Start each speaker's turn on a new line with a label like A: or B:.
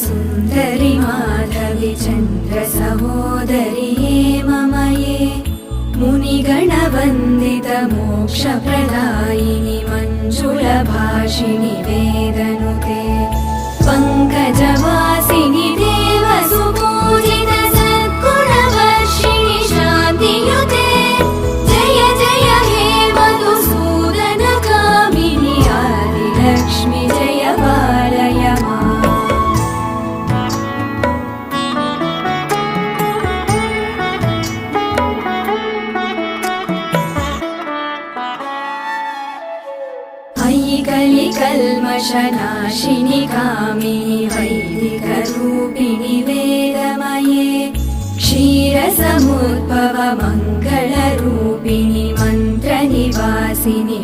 A: सुन्दरि माधवि चन्द्र सहोदरि हेममये मुनिगणवन्दित मोक्षप्रदायिनि मञ्जुलभाषिणि वेदनुते पङ्कजवासिनि देवसुपूजित सद्गुणवर्षिणि शान्तियुते जय जय हे मधुसूदन कामिनि आदिलक्ष्मि जय पालय माम्। अयि कलिकल्मषनाशिनि कामिनि वैदिकरूपिणि वेदमये क्षीरसमुद्भव मङ्गलरूपिणि मन्त्रनिवासिनि